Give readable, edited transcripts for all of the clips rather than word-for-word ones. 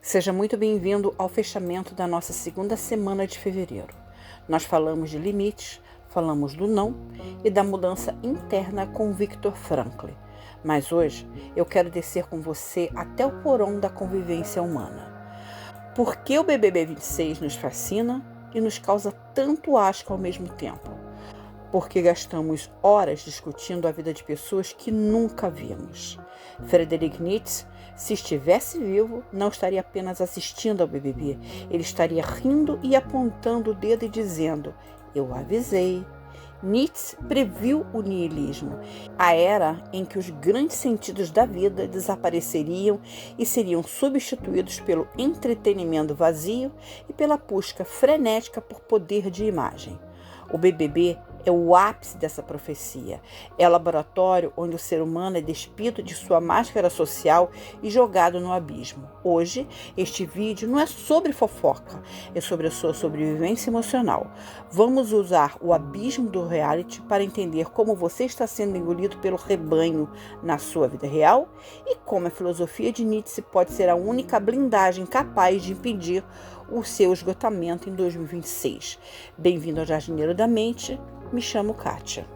Seja muito bem-vindo ao fechamento da nossa segunda semana de fevereiro. Nós falamos de limites, falamos do não e da mudança interna com Viktor Frankl. Mas hoje eu quero descer com você até o porão da convivência humana. Por que o BBB 26 nos fascina e nos causa tanto asco ao mesmo tempo? Porque gastamos horas discutindo a vida de pessoas que nunca vimos. Friedrich Nietzsche, se estivesse vivo, não estaria apenas assistindo ao BBB, ele estaria rindo e apontando o dedo e dizendo: "Eu avisei". Nietzsche previu o niilismo, a era em que os grandes sentidos da vida desapareceriam e seriam substituídos pelo entretenimento vazio e pela busca frenética por poder de imagem. O BBB é o ápice dessa profecia. É o laboratório onde o ser humano é despido de sua máscara social e jogado no abismo. Hoje, este vídeo não é sobre fofoca, é sobre a sua sobrevivência emocional. Vamos usar o abismo do reality para entender como você está sendo engolido pelo rebanho na sua vida real e como a filosofia de Nietzsche pode ser a única blindagem capaz de impedir o seu esgotamento em 2026. Bem-vindo ao Jardineiro da Mente. Me chamo Kátia.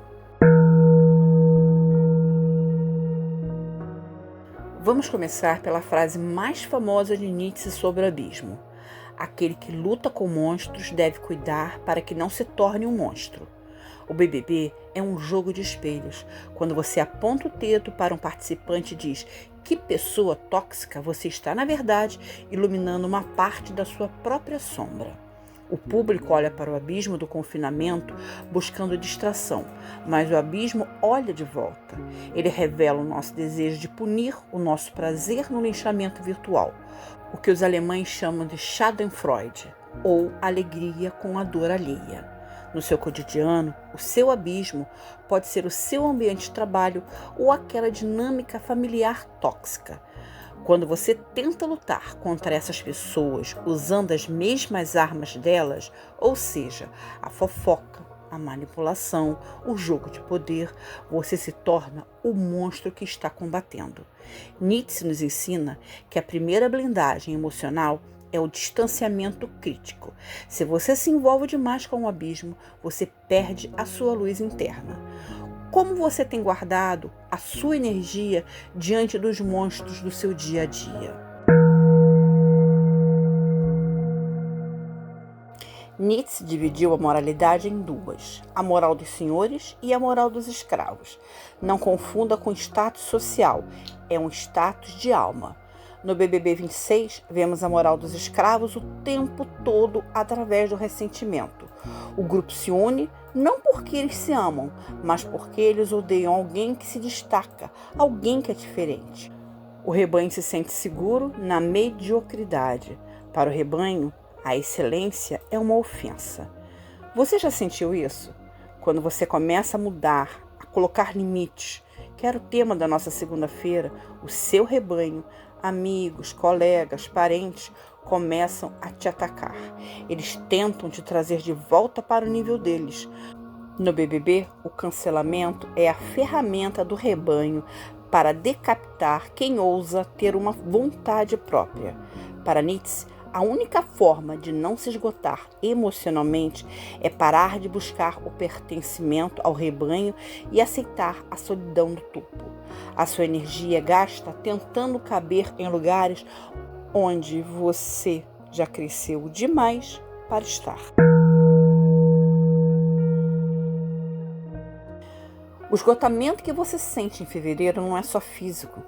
Vamos começar pela frase mais famosa de Nietzsche sobre o abismo. Aquele que luta com monstros deve cuidar para que não se torne um monstro. O BBB é um jogo de espelhos. Quando você aponta o dedo para um participante e diz: "Que pessoa tóxica", você está, na verdade, iluminando uma parte da sua própria sombra. O público olha para o abismo do confinamento buscando distração, mas o abismo olha de volta. Ele revela o nosso desejo de punir o nosso prazer no linchamento virtual, o que os alemães chamam de Schadenfreude, ou alegria com a dor alheia. No seu cotidiano, o seu abismo pode ser o seu ambiente de trabalho ou aquela dinâmica familiar tóxica. Quando você tenta lutar contra essas pessoas usando as mesmas armas delas, ou seja, a fofoca, a manipulação, o jogo de poder, você se torna o monstro que está combatendo. Nietzsche nos ensina que a primeira blindagem emocional é o distanciamento crítico. Se você se envolve demais com o abismo, você perde a sua luz interna. Como você tem guardado a sua energia diante dos monstros do seu dia a dia? Nietzsche dividiu a moralidade em duas: a moral dos senhores e a moral dos escravos. Não confunda com status social, é um status de alma. No BBB 26, vemos a moral dos escravos o tempo todo através do ressentimento. O grupo se une não porque eles se amam, mas porque eles odeiam alguém que se destaca, alguém que é diferente. O rebanho se sente seguro na mediocridade. Para o rebanho, a excelência é uma ofensa. Você já sentiu isso? Quando você começa a mudar, a colocar limites, que era o tema da nossa segunda-feira, o seu rebanho, amigos, colegas, parentes, começam a te atacar. Eles tentam te trazer de volta para o nível deles. No BBB, o cancelamento é a ferramenta do rebanho para decapitar quem ousa ter uma vontade própria. Para Nietzsche, a única forma de não se esgotar emocionalmente é parar de buscar o pertencimento ao rebanho e aceitar a solidão do topo. A sua energia gasta tentando caber em lugares onde você já cresceu demais para estar. O esgotamento que você sente em fevereiro não é só físico.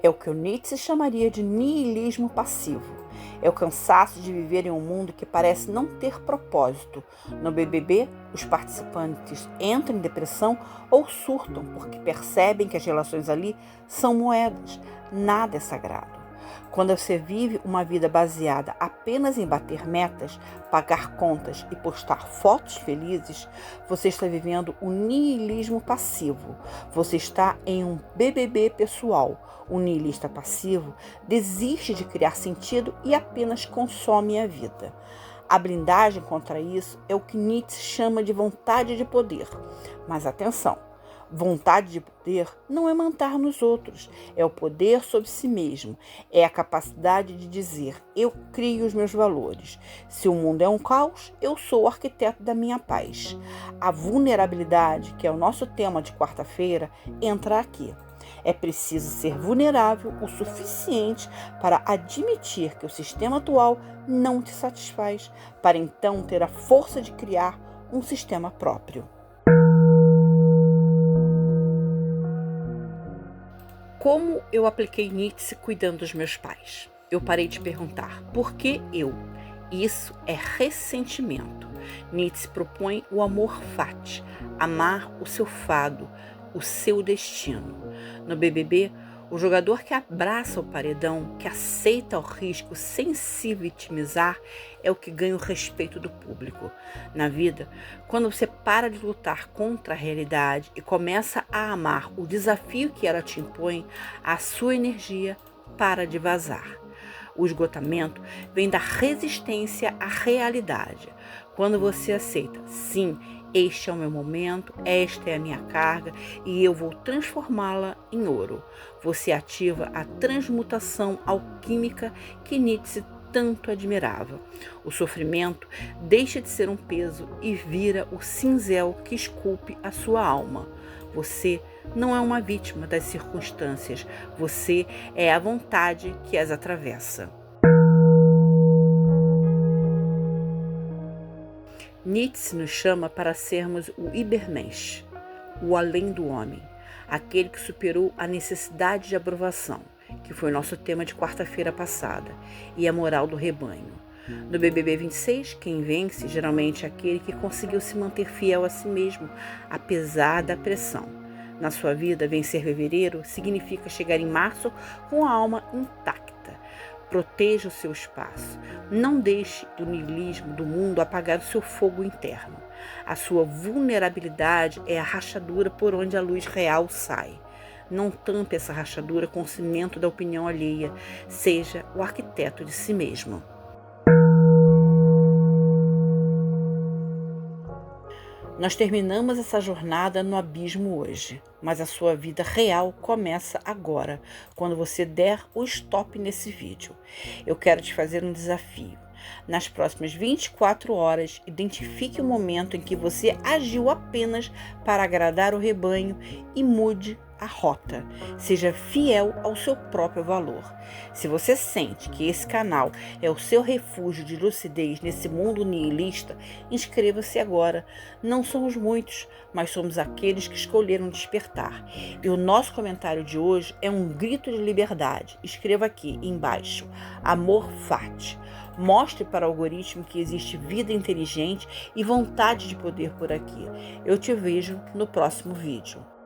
É o que o Nietzsche chamaria de niilismo passivo. É o cansaço de viver em um mundo que parece não ter propósito. No BBB, os participantes entram em depressão ou surtam porque percebem que as relações ali são moedas. Nada é sagrado. Quando você vive uma vida baseada apenas em bater metas, pagar contas e postar fotos felizes, você está vivendo o niilismo passivo. Você está em um BBB pessoal. O niilista passivo desiste de criar sentido e apenas consome a vida. A blindagem contra isso é o que Nietzsche chama de vontade de poder. Mas atenção! Vontade de poder não é mandar nos outros, é o poder sobre si mesmo, é a capacidade de dizer: eu crio os meus valores. Se o mundo é um caos, eu sou o arquiteto da minha paz. A vulnerabilidade, que é o nosso tema de quarta-feira, entra aqui. É preciso ser vulnerável o suficiente para admitir que o sistema atual não te satisfaz, para então ter a força de criar um sistema próprio. Como eu apliquei Nietzsche cuidando dos meus pais? Eu parei de perguntar por que eu? Isso é ressentimento. Nietzsche propõe o amor fati, amar o seu fado, o seu destino. No BBB, o jogador que abraça o paredão, que aceita o risco sem se vitimizar, é o que ganha o respeito do público. Na vida, quando você para de lutar contra a realidade e começa a amar o desafio que ela te impõe, a sua energia para de vazar. O esgotamento vem da resistência à realidade. Quando você aceita, sim, este é o meu momento, esta é a minha carga e eu vou transformá-la em ouro. Você ativa a transmutação alquímica que Nietzsche tanto admirava. O sofrimento deixa de ser um peso e vira o cinzel que esculpe a sua alma. Você não é uma vítima das circunstâncias, você é a vontade que as atravessa. Nietzsche nos chama para sermos o Übermensch, o além do homem, aquele que superou a necessidade de aprovação, que foi nosso tema de quarta-feira passada, e a moral do rebanho. No BBB 26, quem vence geralmente é aquele que conseguiu se manter fiel a si mesmo, apesar da pressão. Na sua vida, vencer fevereiro significa chegar em março com a alma intacta. Proteja o seu espaço. Não deixe o niilismo do mundo apagar o seu fogo interno. A sua vulnerabilidade é a rachadura por onde a luz real sai. Não tampe essa rachadura com o cimento da opinião alheia. Seja o arquiteto de si mesmo. Nós terminamos essa jornada no abismo hoje, mas a sua vida real começa agora, quando você der o stop nesse vídeo. Eu quero te fazer um desafio. Nas próximas 24 horas, identifique o momento em que você agiu apenas para agradar o rebanho e mude a rota. Seja fiel ao seu próprio valor. Se você sente que esse canal é o seu refúgio de lucidez nesse mundo nihilista, inscreva-se agora. Não somos muitos, mas somos aqueles que escolheram despertar. E o nosso comentário de hoje é um grito de liberdade. Escreva aqui embaixo: Amor fati. Mostre para o algoritmo que existe vida inteligente e vontade de poder por aqui. Eu te vejo no próximo vídeo.